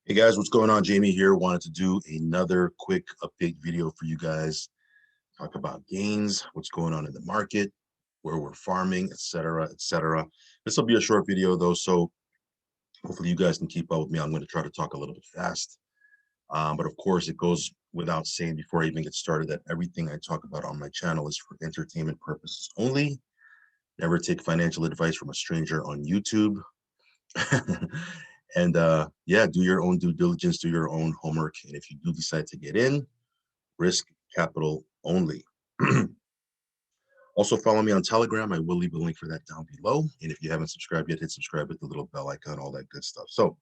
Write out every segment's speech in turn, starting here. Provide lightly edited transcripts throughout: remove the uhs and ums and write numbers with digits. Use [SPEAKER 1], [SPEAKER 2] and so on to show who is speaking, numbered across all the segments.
[SPEAKER 1] Hey guys, what's going on? Jamie here. Wanted to do another quick update video for you guys. Talk about gains, what's going on in the market, where we're farming, etc., etc. This will be a short video though, so hopefully you guys can keep up with me. I'm going to try to talk a little bit fast. But of course, it goes without saying before I even get started that everything I talk about on my channel is for entertainment purposes only. Never take financial advice from a stranger on YouTube. And yeah, do your own due diligence, do your own homework. And if you do decide to get in, risk capital only. Also follow me on Telegram. I will leave a link for that down below. And if you haven't subscribed yet, hit subscribe with the little bell icon, all that good stuff. So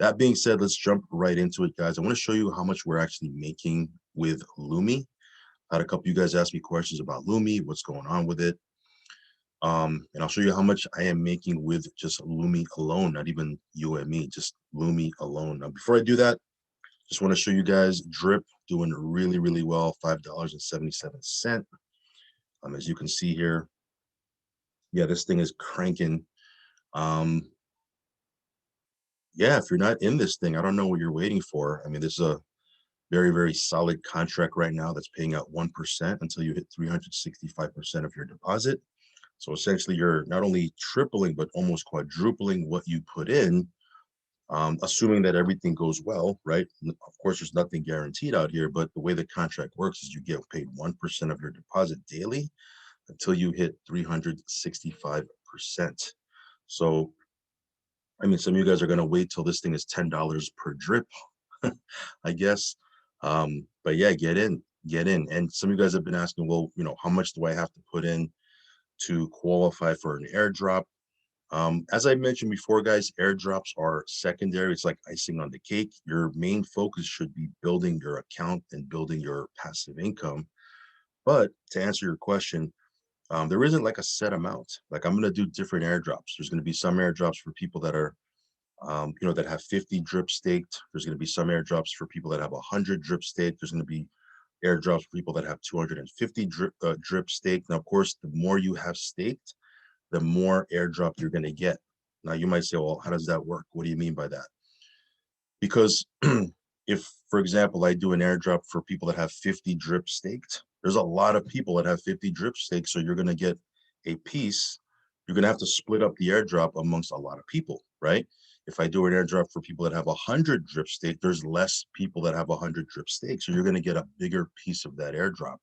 [SPEAKER 1] that being said, let's jump right into it, guys. I want to show you how much we're actually making with LUME. I had a couple of you guys ask me questions about LUME, what's going on with it. And I'll show you how much I am making with just LUME alone, not even UME, just LUME alone. Now, before I do that, just want to show you guys drip doing really, really well, $5.77. As you can see here, yeah, this thing is cranking. Yeah, if you're not in this thing, I don't know what you're waiting for. I mean, this is a very, very solid contract right now that's paying out 1% until you hit 365% of your deposit. So essentially, you're not only tripling, but almost quadrupling what you put in, assuming that everything goes well, right? Of course, there's nothing guaranteed out here, but the way the contract works is you get paid 1% of your deposit daily until you hit 365%. So, I mean, some of you guys are going to wait till this thing is $10 per drip, I guess. But yeah, get in, get in. And some of you guys have been asking, well, how much do I have to put in to qualify for an airdrop? As I mentioned before, guys, airdrops are secondary. It's like icing on the cake. Your main focus should be building your account and building your passive income. But to answer your question, there isn't like a set amount. Like I'm going to do different airdrops. There's going to be some airdrops for people that are, that have 50 drip staked. There's going to be some airdrops for people that have 100 drip staked. There's going to be airdrops for people that have 250 drip staked. Now, of course, the more you have staked, the more airdrop you're going to get. Now, you might say, well, how does that work? What do you mean by that? Because if, for example, I do an airdrop for people that have 50 drip staked, there's a lot of people that have 50 drip staked. So you're going to get a piece. You're going to have to split up the airdrop amongst a lot of people, right? If I do an airdrop for people that have 100 drip stake, there's less people that have 100 drip stake. So you're going to get a bigger piece of that airdrop.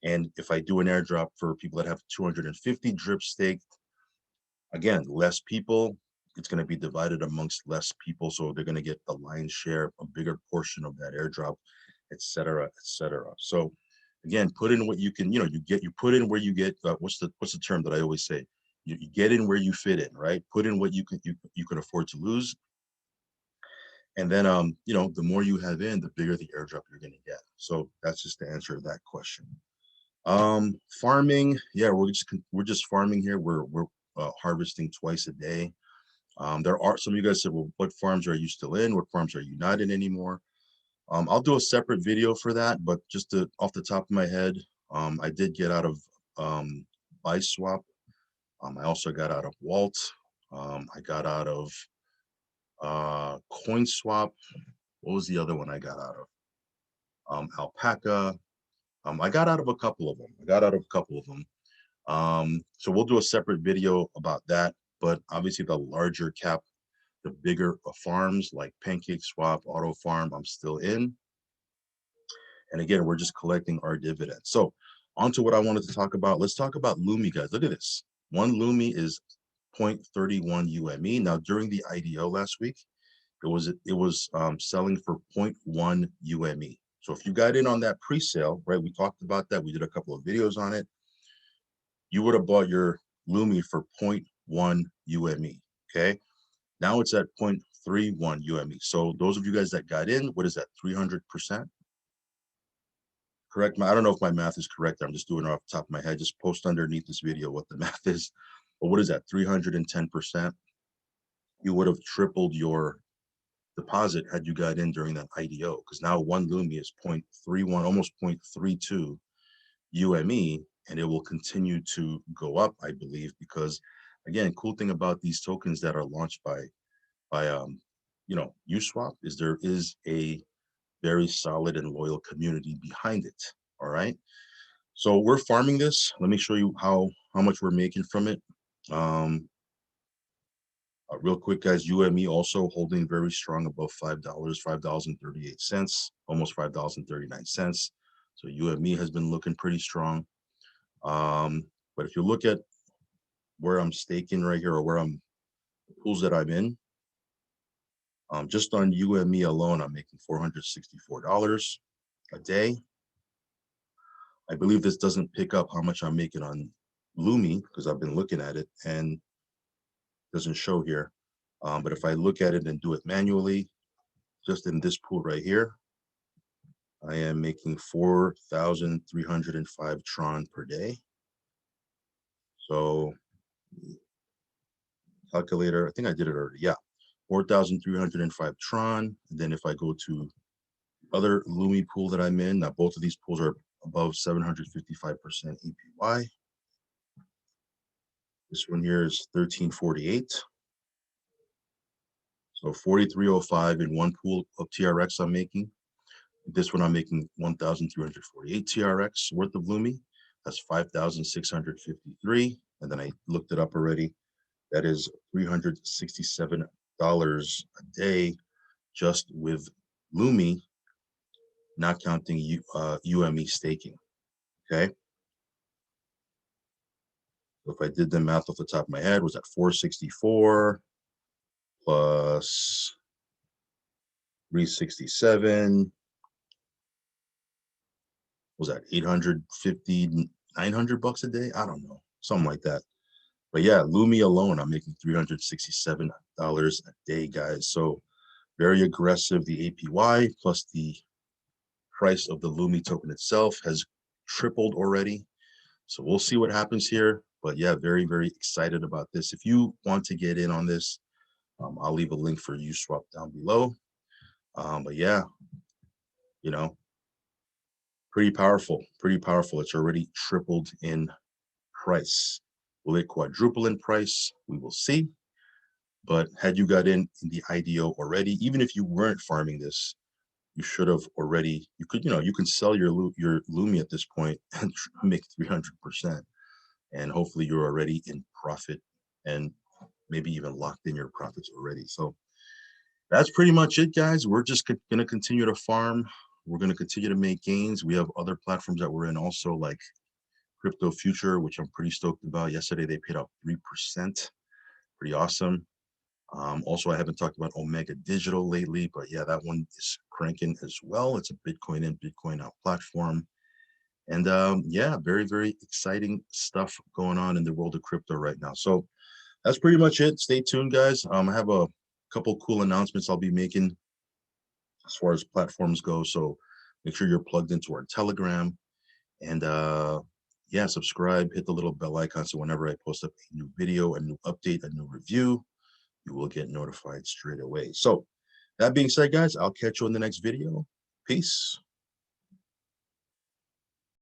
[SPEAKER 1] And if I do an airdrop for people that have 250 drip stake, again, less people, it's going to be divided amongst less people. So they're going to get the lion's share, a bigger portion of that airdrop, et cetera, et cetera. So again, put in what you can, you put in where you get, what's the term that I always say? You get in where you fit in, right? Put in what you can afford to lose. And then, the more you have in, the bigger the airdrop you're going to get. So that's just the answer to that question. Farming, yeah, we're just farming here. We're harvesting twice a day. There are some of you guys said, well, what farms are you still in? What farms are you not in anymore? I'll do a separate video for that, but just off the top of my head, I did get out of buy swap. I also got out of Walt. I got out of coin swap. What was the other one I got out of? Alpaca. I got out of a couple of them. So we'll do a separate video about that. But obviously, the larger cap, the bigger farms like Pancake Swap, Auto Farm, I'm still in. And again, we're just collecting our dividends. So on to what I wanted to talk about. Let's talk about LUME, guys. Look at this. One LUME is 0.31 UME. Now, during the IDO last week, it was selling for 0.1 UME. So if you got in on that pre-sale, right, we talked about that. We did a couple of videos on it. You would have bought your LUME for 0.1 UME, okay? Now it's at 0.31 UME. So those of you guys that got in, what is that, 300%? Correct? I don't know if my math is correct. I'm just doing it off the top of my head. Just post underneath this video what the math is. But what is that, 310%? You would have tripled your deposit had you got in during that IDO, because now one LUME is 0.31, almost 0.32 UME, and it will continue to go up, I believe, because again, cool thing about these tokens that are launched by USwap is there is a very solid and loyal community behind it. All right. So we're farming this. Let me show you how much we're making from it. Um, Real quick, guys, UME also holding very strong above $5, $5.38, almost $5.39. So UME has been looking pretty strong. But if you look at where I'm staking right here, or where I'm pools that I'm in, just on UME alone, I'm making $464 a day. I believe this doesn't pick up how much I'm making on LUME because I've been looking at it and doesn't show here. But if I look at it and do it manually, just in this pool right here, I am making 4,305 Tron per day. So calculator, I think I did it already. Yeah, 4,305 Tron. And then if I go to other LUME pool that I'm in, now both of these pools are above 755% APY. This one here is 1348. So 4,305 in one pool of TRX I'm making. This one I'm making 1,348 TRX worth of LUME. That's 5,653. And then I looked it up already. That is $367 a day just with LUME, not counting UME staking. Okay. So if I did the math off the top of my head, was at 464 plus 367, was that 850, 900 bucks a day? I don't know, something like that. But yeah, LUME alone, I'm making $367 a day, guys. So very aggressive. The APY plus the price of the LUME token itself has tripled already. So we'll see what happens here. But yeah, very, very excited about this. If you want to get in on this, I'll leave a link for USwap down below. But yeah, you know, pretty powerful, pretty powerful. It's already tripled in price. Will it quadruple in price? We will see. But had you got in the IDO already, even if you weren't farming this, you should have already, you can sell your LUME at this point and make 300%. And hopefully you're already in profit and maybe even locked in your profits already. So that's pretty much it, guys. We're just going to continue to farm. We're going to continue to make gains. We have other platforms that we're in also, like Crypto Future, which I'm pretty stoked about. Yesterday, they paid out 3%. Pretty awesome. Also, I haven't talked about Omega Digital lately, but yeah, that one is cranking as well. It's a Bitcoin in, Bitcoin out platform. And yeah, very, very exciting stuff going on in the world of crypto right now. So that's pretty much it. Stay tuned, guys. I have a couple cool announcements I'll be making as far as platforms go. So make sure you're plugged into our Telegram. And yeah, subscribe, hit the little bell icon so whenever I post up a new video, a new update, a new review, you will get notified straight away. So that being said, guys, I'll catch you in the next video. Peace.